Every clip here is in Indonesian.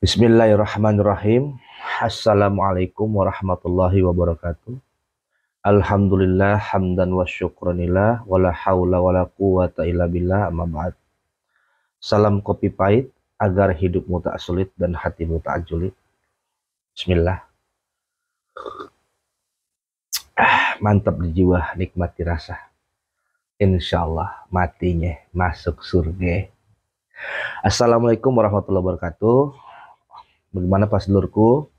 Bismillahirrahmanirrahim. Assalamualaikum warahmatullahi wabarakatuh. Alhamdulillah hamdan wa syukranillah wala haula wala quwata illa billah amma ba'd. Salam kopi pahit agar hidupmu tak sulit dan hatimu tak julid. Bismillah. Mantap di jiwa, nikmati rasa. Insyaallah matinya masuk surga. Assalamualaikum warahmatullahi wabarakatuh. Bagaimana pas dulurku?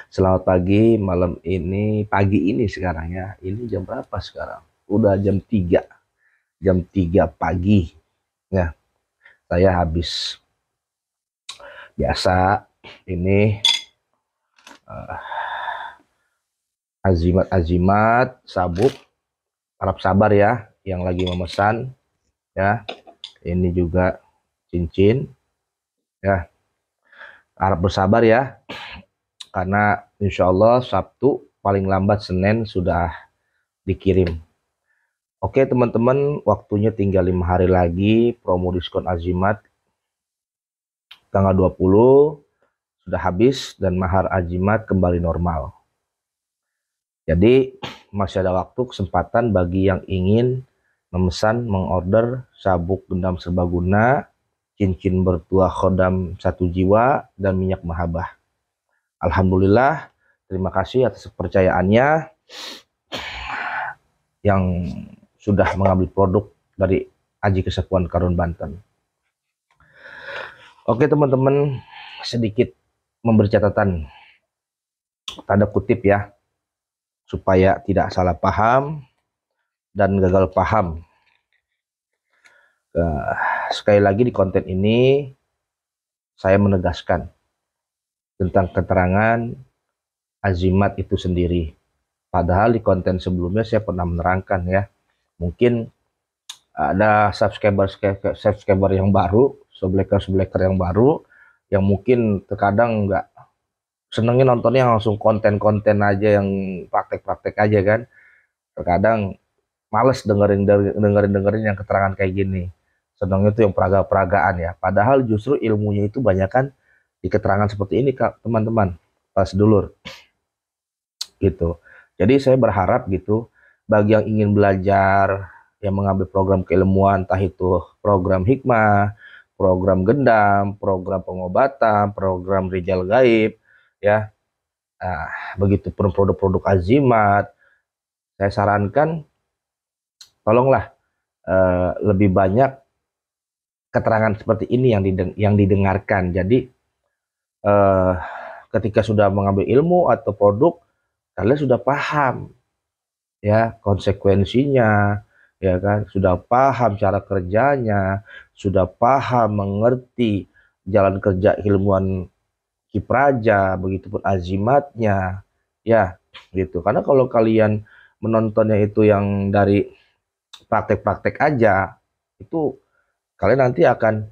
Selamat pagi, malam ini, pagi ini sekarang ya. Ini jam berapa sekarang? Udah jam 3. Jam 3 pagi. Ya, saya habis biasa ini azimat-azimat sabuk. Harap sabar ya yang lagi memesan ya. Ini juga cincin ya. Harap bersabar ya. Karena insya Allah Sabtu paling lambat Senin sudah dikirim. Oke teman-teman, waktunya tinggal 5 hari lagi promo diskon azimat tanggal 20 sudah habis dan mahar azimat kembali normal. Jadi masih ada waktu kesempatan bagi yang ingin memesan, mengorder sabuk gendam serbaguna, cincin bertuah khodam 1 jiwa, dan minyak mahabbah. Alhamdulillah, terima kasih atas kepercayaannya yang sudah mengambil produk dari Aji Kesepuan Karun Banten. Oke teman-teman, sedikit memberi catatan tanda kutip ya, supaya tidak salah paham dan gagal paham. Sekali lagi di konten ini saya menegaskan tentang keterangan azimat itu sendiri. Padahal di konten sebelumnya saya pernah menerangkan ya. Mungkin ada subscriber yang baru, subscriber yang baru yang mungkin terkadang nggak senengin nontonnya langsung konten-konten aja yang praktek-praktek aja kan. Terkadang males dengerin yang keterangan kayak gini. Senangnya itu yang peraga-peragaan ya. Padahal justru ilmunya itu banyak kan di keterangan seperti ini teman-teman, pas dulur gitu. Jadi saya berharap gitu bagi yang ingin belajar, yang mengambil program keilmuan, entah itu program hikmah, program gendam, program pengobatan, program rijal gaib ya, begitu pun produk-produk azimat, saya sarankan tolonglah lebih banyak keterangan seperti ini yang didengarkan. Jadi ketika sudah mengambil ilmu atau produk, kalian sudah paham ya konsekuensinya, ya kan, sudah paham cara kerjanya, sudah paham mengerti jalan kerja ilmuwan kipraja, begitupun azimatnya ya gitu. Karena kalau kalian menontonnya itu yang dari praktek-praktek aja, itu kalian nanti akan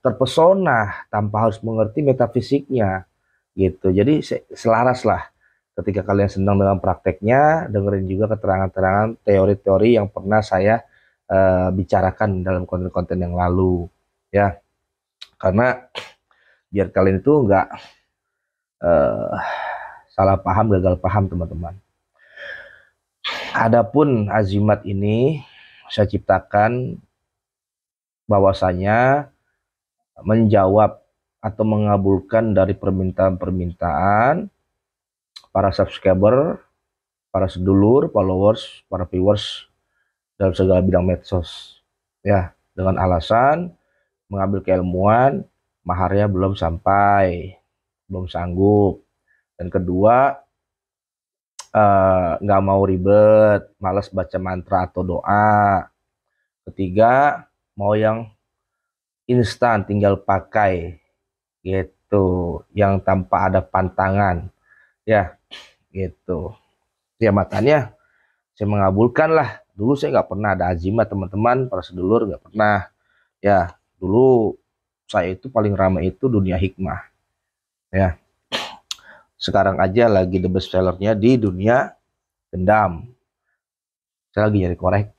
terpesona tanpa harus mengerti metafisiknya gitu. Jadi selaras lah ketika kalian senang dengan prakteknya, dengerin juga keterangan-keterangan teori-teori yang pernah saya bicarakan dalam konten-konten yang lalu ya. Karena biar kalian itu nggak salah paham, gagal paham teman-teman. Adapun azimat ini saya ciptakan bahwasanya menjawab atau mengabulkan dari permintaan-permintaan para subscriber, para sedulur, followers, para viewers dalam segala bidang medsos ya, dengan alasan mengambil keilmuan maharnya belum sampai, belum sanggup, dan kedua nggak mau ribet, malas baca mantra atau doa, ketiga mau yang instan tinggal pakai gitu, yang tanpa ada pantangan ya gitu ya. Makanya saya mengabulkan lah. Dulu saya nggak pernah ada azimat teman-teman, para sedulur, nggak pernah ya. Dulu saya itu paling ramai itu dunia hikmah ya. Sekarang aja lagi the best sellernya di dunia gendam. Saya lagi nyari korek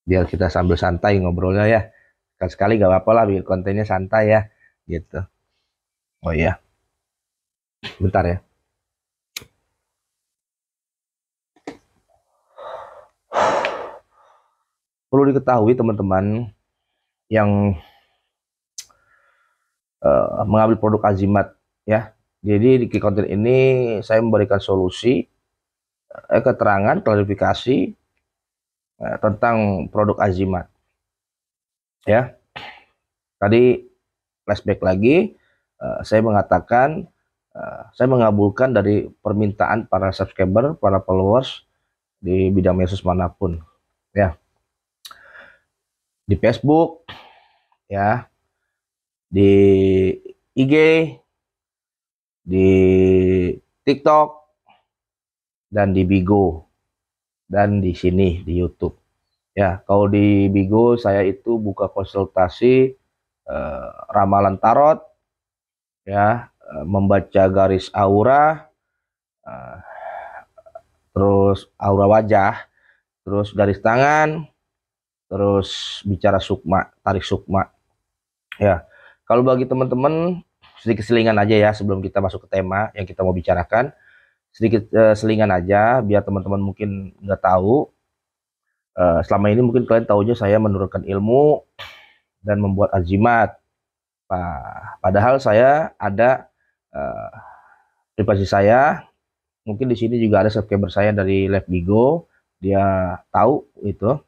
biar kita sambil santai ngobrolnya ya. Sekali-sekali gak apa-apa lah biar kontennya santai ya. gitu. Oh iya, bentar ya. Perlu diketahui teman-teman yang mengambil produk Azimat ya. Jadi di konten ini saya memberikan solusi, keterangan, klarifikasi tentang produk Azimat ya. Tadi flashback lagi, saya mengatakan saya mengabulkan dari permintaan para subscriber, para followers di bidang medsos manapun ya, di Facebook ya, di IG, di TikTok, dan di Bigo, dan di sini di YouTube. Ya, kalau di Bigo saya itu buka konsultasi ramalan tarot, ya, membaca garis aura, eh, terus aura wajah, terus garis tangan, terus bicara sukma, tarik sukma. Ya, kalau bagi teman-teman sedikit selingan aja ya sebelum kita masuk ke tema yang kita mau bicarakan, sedikit selingan aja biar teman-teman mungkin nggak tahu. Selama ini mungkin kalian tahunya saya menurunkan ilmu dan membuat azimat. Padahal saya ada privasi saya. Mungkin di sini juga ada subscriber saya dari Live Bigo, dia tahu itu.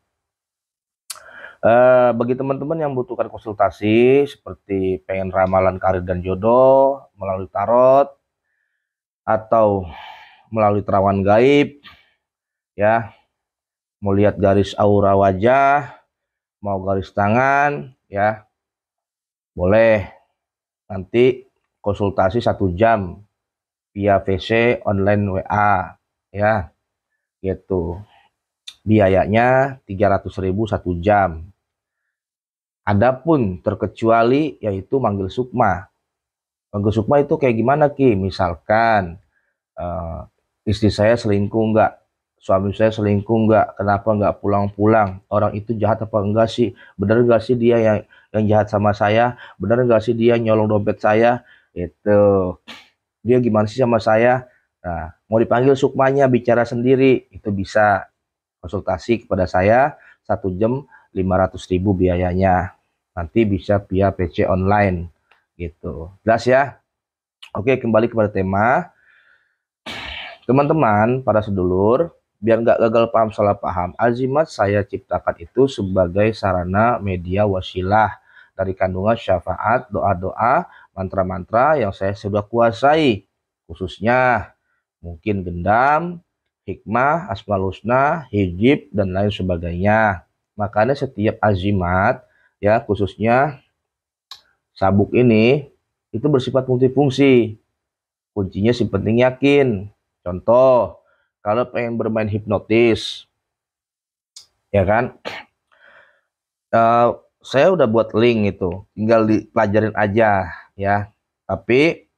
Bagi teman-teman yang membutuhkan konsultasi seperti pengen ramalan karir dan jodoh melalui tarot atau melalui terawan gaib ya, mau lihat garis aura wajah, mau garis tangan ya, boleh nanti konsultasi 1 jam via VC online WA ya, gitu. Biayanya 300.000 1 jam. Adapun terkecuali yaitu manggil sukma. Manggil sukma itu kayak gimana Ki? Misalkan istri saya selingkuh nggak? Suami saya selingkuh nggak? Kenapa nggak pulang-pulang? Orang itu jahat apa enggak sih? Bener nggak sih dia yang jahat sama saya? Bener nggak sih dia nyolong dompet saya? Itu. Dia gimana sih sama saya? Nah, mau dipanggil sukmanya bicara sendiri itu bisa konsultasi kepada saya 1 jam 500.000 biayanya. Nanti bisa via PC online gitu. Jelas ya? Oke, kembali kepada tema. Teman-teman, para sedulur, biar nggak gagal paham salah paham, azimat saya ciptakan itu sebagai sarana media wasilah dari kandungan syafaat, doa-doa, mantra-mantra yang saya sudah kuasai, khususnya mungkin gendam, hikmah, asmaul husna, hijib, dan lain sebagainya. Makanya setiap azimat, ya khususnya sabuk ini, itu bersifat multifungsi. Kuncinya sih penting yakin. Contoh, kalau pengen bermain hipnotis, ya kan, saya udah buat link itu, tinggal dipelajarin aja ya. Tapi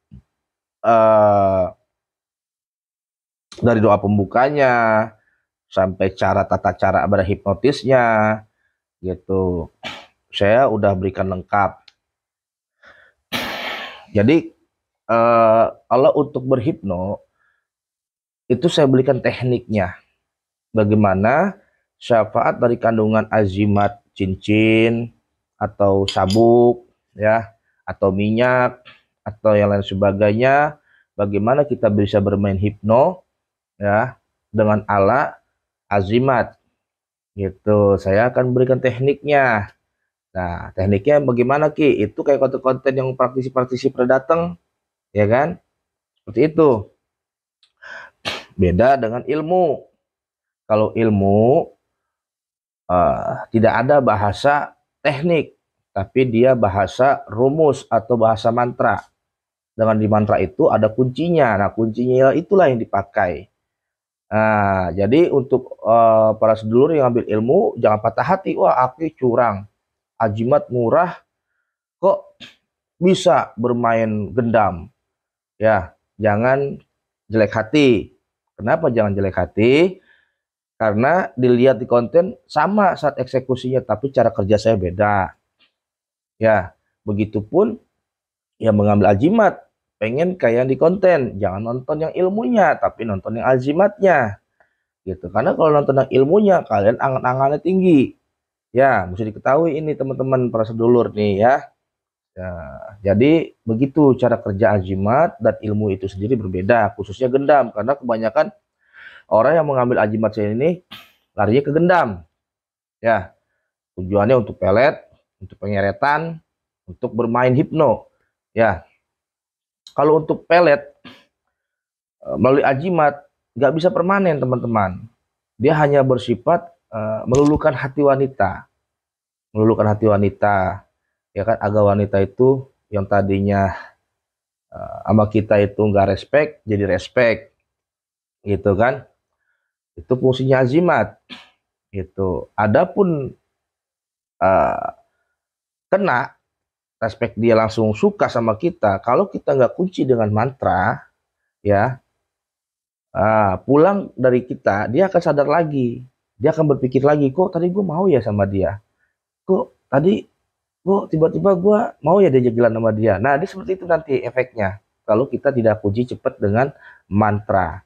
dari doa pembukanya sampai tata cara berhipnotisnya gitu, saya udah berikan lengkap. Jadi kalau untuk berhipno itu saya berikan tekniknya. Bagaimana syafaat dari kandungan azimat cincin atau sabuk ya, atau minyak atau yang lain sebagainya, bagaimana kita bisa bermain hipno ya dengan ala azimat gitu. Saya akan berikan tekniknya. Nah, tekniknya bagaimana Ki? Itu kayak konten-konten yang praktisi-praktisi pada datang, ya kan? Seperti itu. Beda dengan ilmu. Kalau ilmu tidak ada bahasa teknik, tapi dia bahasa rumus atau bahasa mantra. Dengan di mantra itu ada kuncinya. Nah, kuncinya itulah yang dipakai. Nah, jadi untuk para sedulur yang ambil ilmu, jangan patah hati. Wah, aku curang. Ajimat murah, kok bisa bermain gendam? Ya, jangan jelek hati. Kenapa jangan jelek hati? Karena dilihat di konten sama saat eksekusinya, tapi cara kerja saya beda. Ya, begitupun yang mengambil azimat, pengen kayak di konten, jangan nonton yang ilmunya, tapi nonton yang azimatnya, gitu. Karena kalau nonton yang ilmunya, kalian angan-angannya tinggi. Ya, mesti diketahui ini teman-teman para sedulur nih ya. Ya, jadi begitu cara kerja azimat dan ilmu itu sendiri berbeda, khususnya gendam, karena kebanyakan orang yang mengambil azimat saya ini larinya ke gendam. Ya, tujuannya untuk pelet, untuk pengeretan, untuk bermain hipno. Ya, kalau untuk pelet melalui ajimat nggak bisa permanen teman-teman. Dia hanya bersifat meluluhkan hati wanita, meluluhkan hati wanita. Ya kan, agar wanita itu yang tadinya sama kita itu nggak respect, jadi respect, gitu kan? Itu fungsinya azimat. Gitu. Adapun uh, kena respect, dia langsung suka sama kita. Kalau kita nggak kunci dengan mantra, ya, pulang dari kita, dia akan sadar lagi. Dia akan berpikir lagi, kok tadi gue mau ya sama dia. Kok tadi gue tiba-tiba gue mau ya diajak jalan sama dia. Nah, dia seperti itu nanti efeknya. Kalau kita tidak kunci cepat dengan mantra.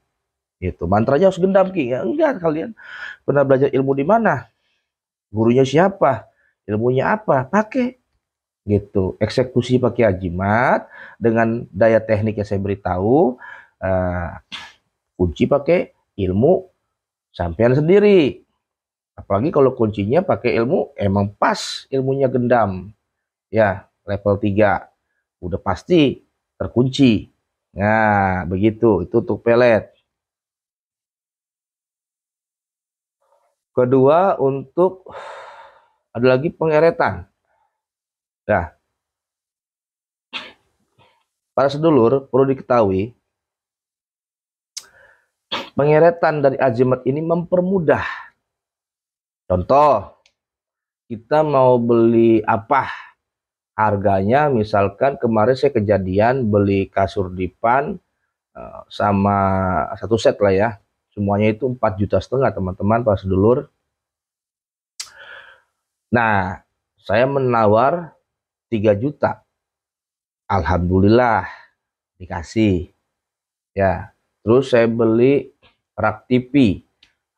Itu mantranya harus gendam Ki. Ya enggak, kalian pernah belajar ilmu di mana? Gurunya siapa? Ilmunya apa? Pakai gitu. Eksekusi pakai ajimat dengan daya teknik yang saya beritahu. Uh, Kunci pakai ilmu sampean sendiri. Apalagi kalau kuncinya pakai ilmu emang pas ilmunya gendam. Ya, level 3 udah pasti terkunci. Nah, begitu. Itu untuk pelet. Kedua, untuk ada lagi pengeretan. Nah, para sedulur perlu diketahui, pengeretan dari azimat ini mempermudah. Contoh, kita mau beli apa, harganya misalkan kemarin saya kejadian beli kasur dipan sama satu set lah ya, semuanya itu 4,5 juta teman-teman para sedulur. Nah, saya menawar 3 juta, alhamdulillah dikasih ya. Terus saya beli rak TV,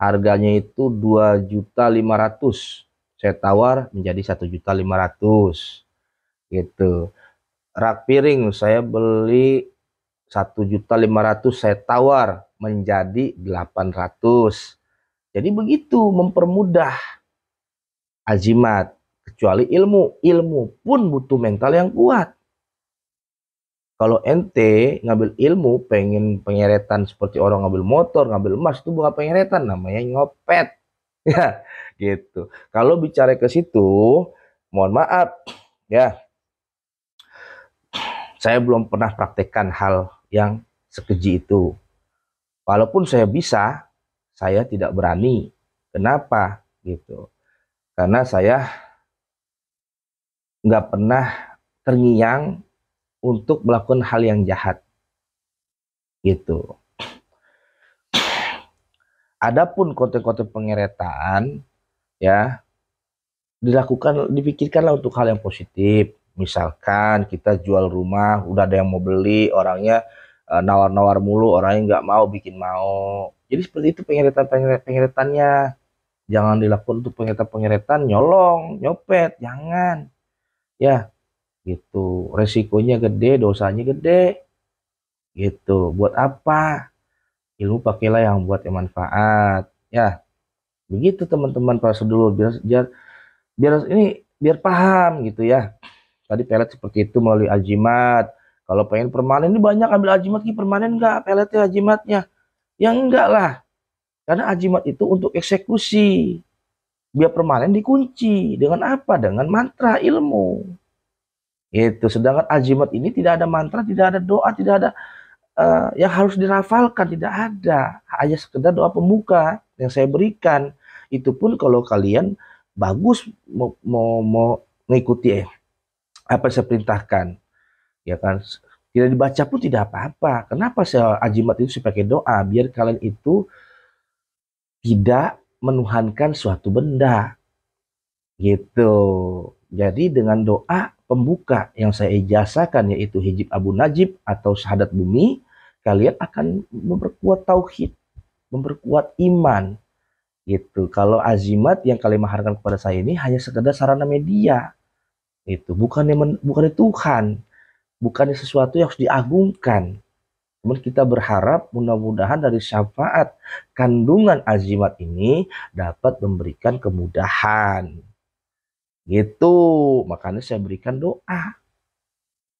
harganya itu 2,5 juta, saya tawar menjadi 1,5 juta gitu. Rak piring saya beli 1,5 juta, saya tawar menjadi 800. Jadi begitu mempermudah azimat. Kecuali ilmu pun butuh mental yang kuat. Kalau ente ngambil ilmu pengen pengeretan seperti orang ngambil motor, ngambil emas, itu bukan pengeretan, namanya nyopet. Ya, gitu. Kalau bicara ke situ, mohon maaf ya, saya belum pernah praktekkan hal yang sekeji itu. Walaupun saya bisa, saya tidak berani. Kenapa? Gitu. Karena saya nggak pernah terngiang untuk melakukan hal yang jahat. Gitu. Adapun konten-konten pengeretan, ya, dipikirkanlah untuk hal yang positif. Misalkan kita jual rumah, udah ada yang mau beli, orangnya nawar-nawar mulu, orangnya nggak mau, bikin mau. Jadi seperti itu pengeretannya. Jangan dilakukan untuk pengeretan nyolong, nyopet, jangan. Ya, gitu. Resikonya gede, dosanya gede. Gitu. Buat apa? Ilmu pakailah yang buat yang manfaat. Ya, begitu teman-teman para sedulur, biar biar ini biar paham gitu ya. Tadi pelet seperti itu melalui ajimat. Kalau pengen permanen, ini banyak ambil ajimat, permanen enggak peletnya ajimatnya? Ya enggak lah. Karena ajimat itu untuk eksekusi. Biar permanen dikunci. Dengan apa? Dengan mantra ilmu. Itu. Sedangkan ajimat ini tidak ada mantra, tidak ada doa, tidak ada yang harus dirafalkan, tidak ada. Hanya sekedar doa pembuka yang saya berikan. Itu pun kalau kalian bagus mau mengikuti apa yang saya perintahkan, ya kan, tidak dibaca pun tidak apa-apa. Kenapa saya ajimat itu saya pakai doa? Biar kalian itu tidak menuhankan suatu benda, gitu. Jadi dengan doa pembuka yang saya ijazahkan, yaitu hijab Abu Najib atau syahadat bumi, kalian akan memperkuat tauhid, memperkuat iman gitu. Kalau azimat yang kalian maharkan kepada saya ini hanya sekedar sarana media, itu bukannya Tuhan, bukannya sesuatu yang harus diagungkan. Namun kita berharap mudah-mudahan dari syafaat kandungan azimat ini dapat memberikan kemudahan. Gitu. Makanya saya berikan doa.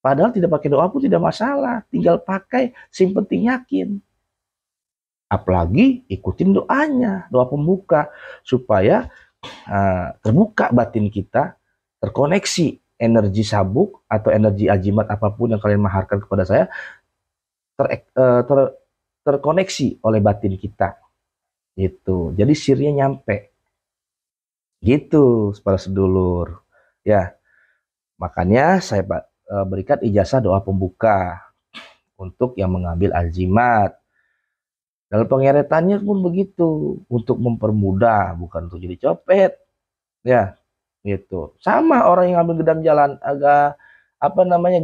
Padahal tidak pakai doa pun tidak masalah. Tinggal pakai yang penting yakin. Apalagi ikutin doanya, doa pembuka. Supaya terbuka batin kita, terkoneksi energi sabuk atau energi azimat apapun yang kalian maharkan kepada saya, terkoneksi oleh batin kita. Gitu. Jadi sirnya nyampe. Gitu, para sedulur. Ya, makanya saya berikan ijazah doa pembuka untuk yang mengambil azimat. Dalam pengeretannya pun begitu, untuk mempermudah, bukan untuk jadi copet. Ya, gitu. Sama orang yang ambil gedam jalan agak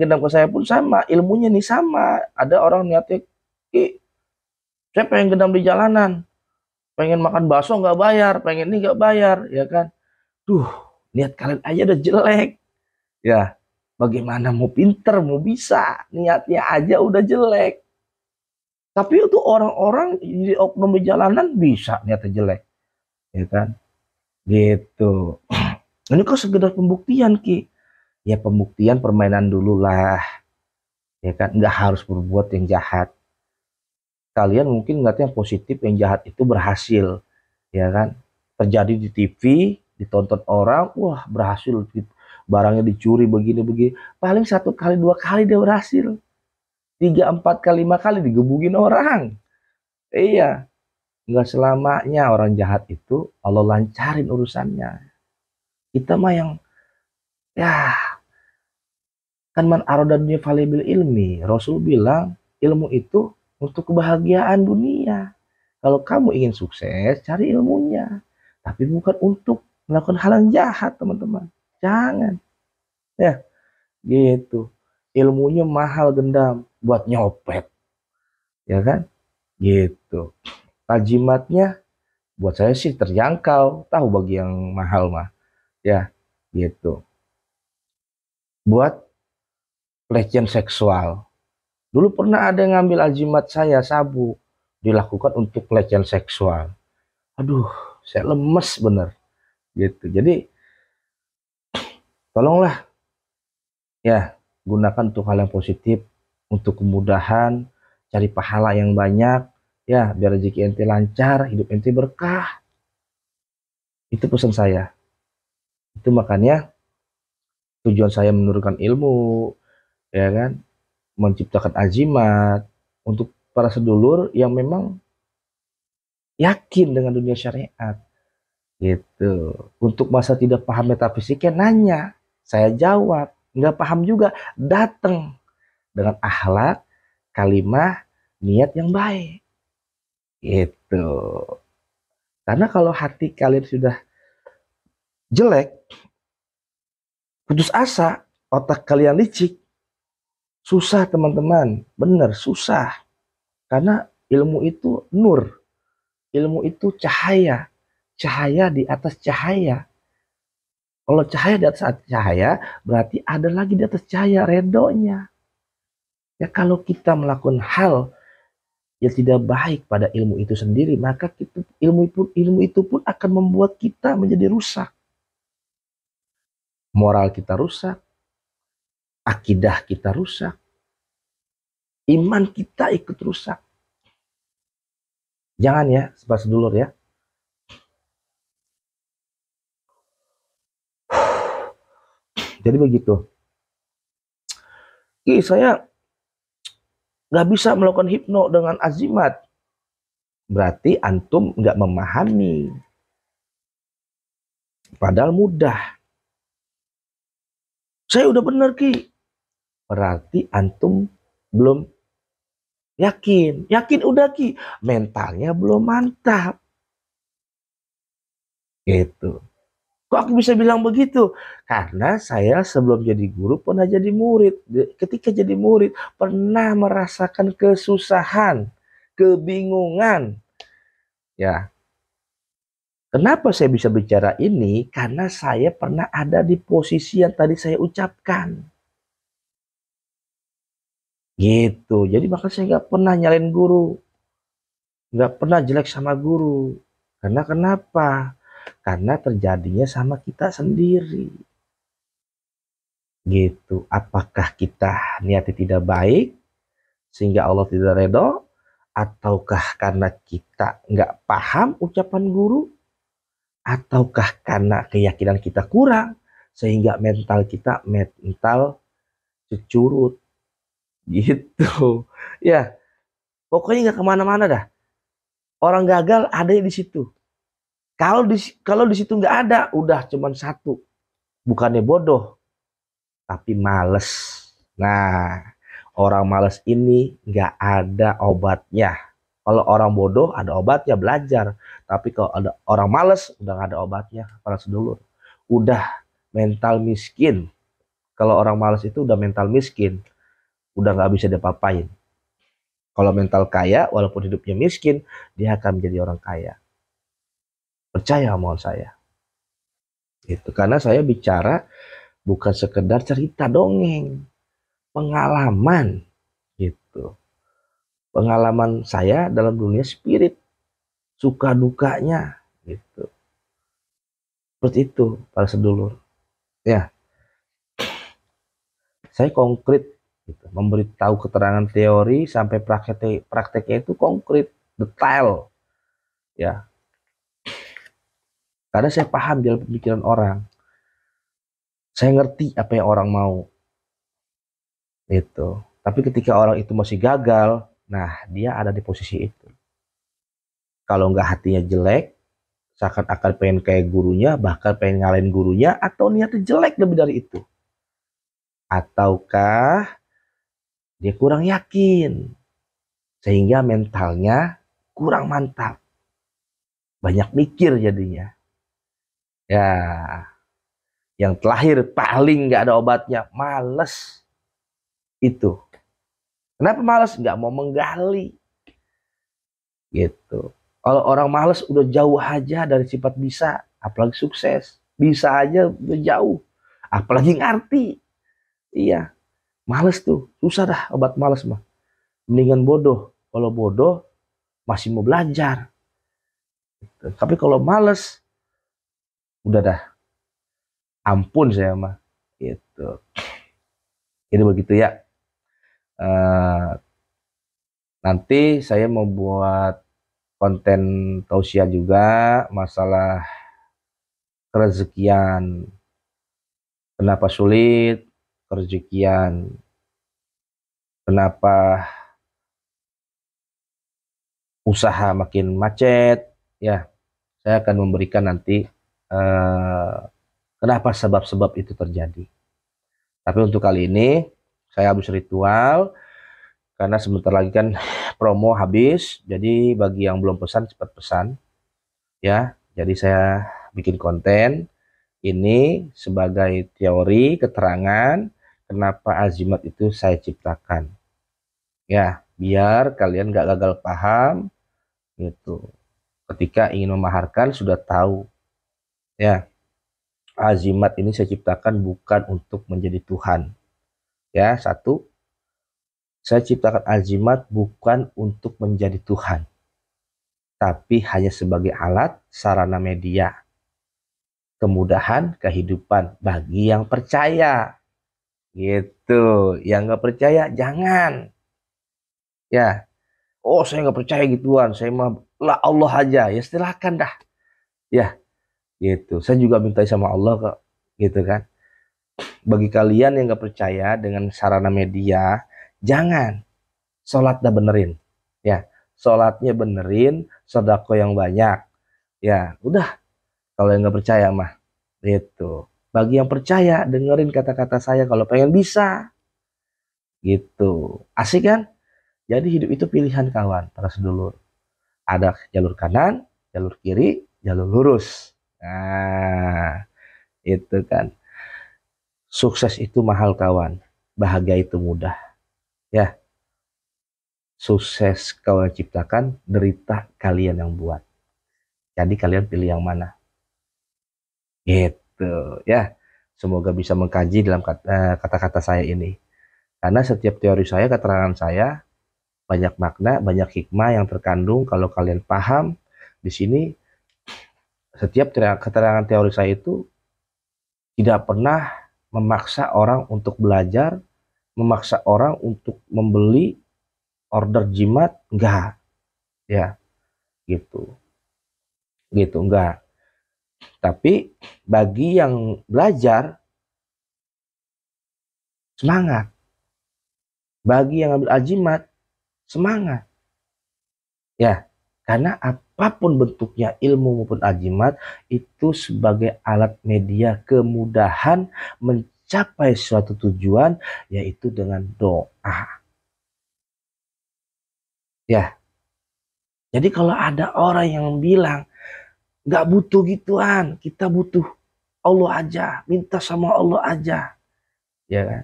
gedam ke saya pun sama, ilmunya nih sama. Ada orang niatnya, saya pengen gedam di jalanan, pengen makan bakso nggak bayar, pengen ini nggak bayar, ya kan? Niat kalian aja udah jelek. Ya, bagaimana mau pinter, mau bisa, niatnya aja udah jelek. Tapi itu orang-orang di oknum di jalanan bisa niatnya jelek, ya kan? Gitu. Ini kok sekedar pembuktian, Ki. Ya pembuktian permainan dulu lah, ya kan? Nggak harus berbuat yang jahat. Kalian mungkin ngeliatnya yang positif, yang jahat itu berhasil, ya kan? Terjadi di TV, ditonton orang, wah berhasil, barangnya dicuri begini-begini. Paling 1 kali 2 kali dia berhasil. 3, 4 kali, 5 kali digebukin orang. Iya, nggak selamanya orang jahat itu Allah lancarin urusannya. Kita mah yang ya kan man aroda dunia falibil ilmi. Rasul bilang ilmu itu untuk kebahagiaan dunia. Kalau kamu ingin sukses, cari ilmunya. Tapi bukan untuk melakukan hal yang jahat, teman-teman. Jangan. Ya, gitu. Ilmunya mahal gendam buat nyopet. Ya kan? Gitu. Tajimatnya buat saya sih terjangkau, tahu bagi yang mahal mah. Ya, gitu. Buat pelecehan seksual. Dulu pernah ada yang ngambil ajimat saya, sabu, dilakukan untuk pelecehan seksual. Aduh, saya lemes bener. Gitu. Jadi, tolonglah ya, gunakan untuk hal yang positif, untuk kemudahan, cari pahala yang banyak, ya, biar rezeki ente lancar, hidup ente berkah. Itu pesan saya. Itu makanya tujuan saya menurunkan ilmu, ya kan, menciptakan azimat untuk para sedulur yang memang yakin dengan dunia syariat. Gitu. Untuk masa tidak paham metafisiknya nanya, saya jawab. Nggak paham juga, datang dengan akhlak, kalimah, niat yang baik. Gitu. Karena kalau hati kalian sudah jelek, putus asa, otak kalian licik, susah teman-teman, bener susah. Karena ilmu itu nur, ilmu itu cahaya, cahaya di atas cahaya. Kalau cahaya di atas cahaya, berarti ada lagi di atas cahaya redonya. Ya kalau kita melakukan hal yang tidak baik pada ilmu itu sendiri, maka ilmu itu pun akan membuat kita menjadi rusak. Moral kita rusak, akidah kita rusak, iman kita ikut rusak. Jangan ya, sahabat sedulur ya. Jadi begitu. Saya nggak bisa melakukan hipno dengan azimat. Berarti antum nggak memahami. Padahal mudah. Saya udah bener Ki. Berarti antum belum yakin. Yakin udah Ki. Mentalnya belum mantap. Gitu. Kok aku bisa bilang begitu? Karena saya sebelum jadi guru pernah jadi murid. Ketika jadi murid pernah merasakan kesusahan, kebingungan. Ya, kenapa saya bisa bicara ini? Karena saya pernah ada di posisi yang tadi saya ucapkan. Gitu. Jadi makanya saya nggak pernah nyalain guru. Nggak pernah jelek sama guru. Karena kenapa? Karena terjadinya sama kita sendiri. Gitu. Apakah kita niatnya tidak baik sehingga Allah tidak redho? Ataukah karena kita nggak paham ucapan guru? Ataukah karena keyakinan kita kurang sehingga mental kita mental cecurut gitu ya. Pokoknya nggak kemana-mana dah, orang gagal ada di situ. Kalau di situ nggak ada, udah cuman satu, bukannya bodoh tapi males. Nah, orang males ini nggak ada obatnya. Kalau orang bodoh ada obatnya, belajar. Tapi kalau ada orang males udah nggak ada obatnya, para sedulur. Udah mental miskin. Kalau orang males itu udah mental miskin, udah nggak bisa diapa-apain. Kalau mental kaya, walaupun hidupnya miskin, dia akan menjadi orang kaya. Percaya mohon saya. Itu karena saya bicara bukan sekedar cerita dongeng, pengalaman gitu. Pengalaman saya dalam dunia spirit, suka dukanya gitu. Seperti itu para sedulur. Ya, saya konkret gitu, memberitahu keterangan teori sampai prakteknya itu konkret, detail. Ya, karena saya paham jalan pemikiran orang. Saya ngerti apa yang orang mau. Itu. Tapi ketika orang itu masih gagal, nah dia ada di posisi itu. Kalau nggak hatinya jelek, seakan-akan pengen kayak gurunya, bahkan pengen ngalahin gurunya, atau niatnya jelek lebih dari itu. Ataukah dia kurang yakin, sehingga mentalnya kurang mantap. Banyak mikir jadinya. Ya, yang terakhir paling nggak ada obatnya, males. Itu. Kenapa males? Nggak mau menggali. Gitu. Kalau orang males udah jauh aja dari sifat bisa, apalagi sukses. Bisa aja udah jauh, apalagi ngerti. Iya, males tuh, susah dah obat males mah. Mendingan bodoh. Kalau bodoh masih mau belajar. Tapi kalau males, udah dah, ampun saya mah. Gitu. Jadi begitu ya. Eh, Nanti saya mau buat konten tausiah juga masalah kerezekian. Kenapa sulit kerezekian? Kenapa usaha makin macet? Ya, saya akan memberikan nanti kenapa sebab-sebab itu terjadi. Tapi untuk kali ini saya habis ritual karena sebentar lagi kan promo habis. Jadi bagi yang belum pesan cepat pesan ya. Jadi saya bikin konten ini sebagai teori keterangan kenapa azimat itu saya ciptakan. Ya, biar kalian gak gagal paham gitu. Ketika ingin memaharkan sudah tahu ya, azimat ini saya ciptakan bukan untuk menjadi Tuhan. Ya, satu, saya ciptakan azimat bukan untuk menjadi Tuhan, tapi hanya sebagai alat sarana media kemudahan kehidupan bagi yang percaya. Gitu. Yang nggak percaya jangan. Ya, oh saya nggak percaya gituan, saya mah lah Allah aja. Ya silakan dah. Ya, gitu. Saya juga minta sama Allah kok, gitu kan. Bagi kalian yang nggak percaya dengan sarana media, jangan. Sholat dah benerin. Ya, sholatnya benerin, sedekah yang banyak. Ya, udah. Kalau yang nggak percaya mah, gitu. Bagi yang percaya, dengerin kata-kata saya kalau pengen bisa. Gitu. Asik kan? Jadi hidup itu pilihan kawan, para sedulur. Ada jalur kanan, jalur kiri, jalur lurus. Nah, Itu kan. Sukses itu mahal kawan, bahagia itu mudah. Ya, sukses kau yang ciptakan, derita kalian yang buat. Jadi kalian pilih yang mana? Gitu ya. Semoga bisa mengkaji dalam kata-kata saya ini. Karena setiap teori saya, keterangan saya banyak makna, banyak hikmah yang terkandung kalau kalian paham. Di sini setiap keterangan teori saya itu tidak pernah memaksa orang untuk belajar, memaksa orang untuk membeli order jimat, enggak. Ya, gitu. Gitu, enggak. Tapi bagi yang belajar, semangat. Bagi yang ambil ajimat, semangat. Ya, karena apapun bentuknya ilmu maupun ajimat itu sebagai alat media kemudahan mencapai suatu tujuan, yaitu dengan doa. Ya, jadi kalau ada orang yang bilang nggak butuh gituan, kita butuh Allah aja, minta sama Allah aja, ya kan?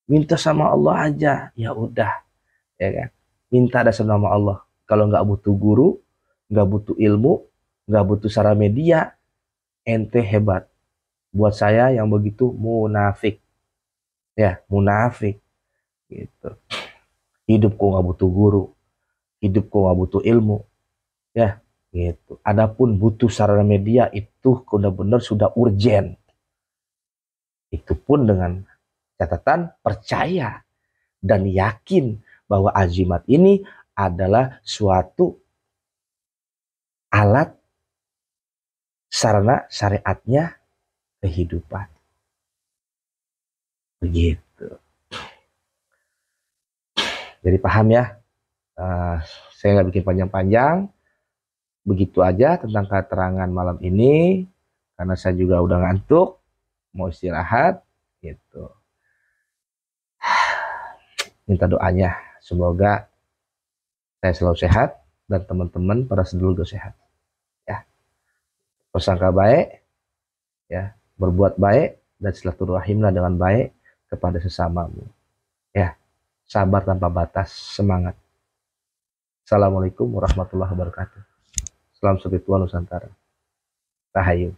Minta sama Allah aja, ya udah, ya kan? Minta ada sama Allah. Kalau nggak butuh guru, nggak butuh ilmu, nggak butuh cara media, ente hebat. Buat saya yang begitu munafik, ya munafik, gitu. Hidupku nggak butuh guru, hidupku nggak butuh ilmu, ya gitu. Adapun butuh sarana media itu benar-benar sudah urgen. Itu pun dengan catatan percaya dan yakin bahwa azimat ini adalah suatu alat sarana syariatnya kehidupan. Begitu. Jadi paham ya. Saya nggak bikin panjang-panjang. Begitu aja tentang keterangan malam ini. Karena saya juga udah ngantuk. Mau istirahat. Gitu. Minta doanya. Semoga saya selalu sehat. Dan teman-teman para sedulur sehat. Ya. Persangka baik. Ya. Berbuat baik. Dan silaturahimlah dengan baik kepada sesamamu. Ya. Sabar tanpa batas. Semangat. Assalamualaikum warahmatullahi wabarakatuh. Salam spiritual Nusantara. Rahayu.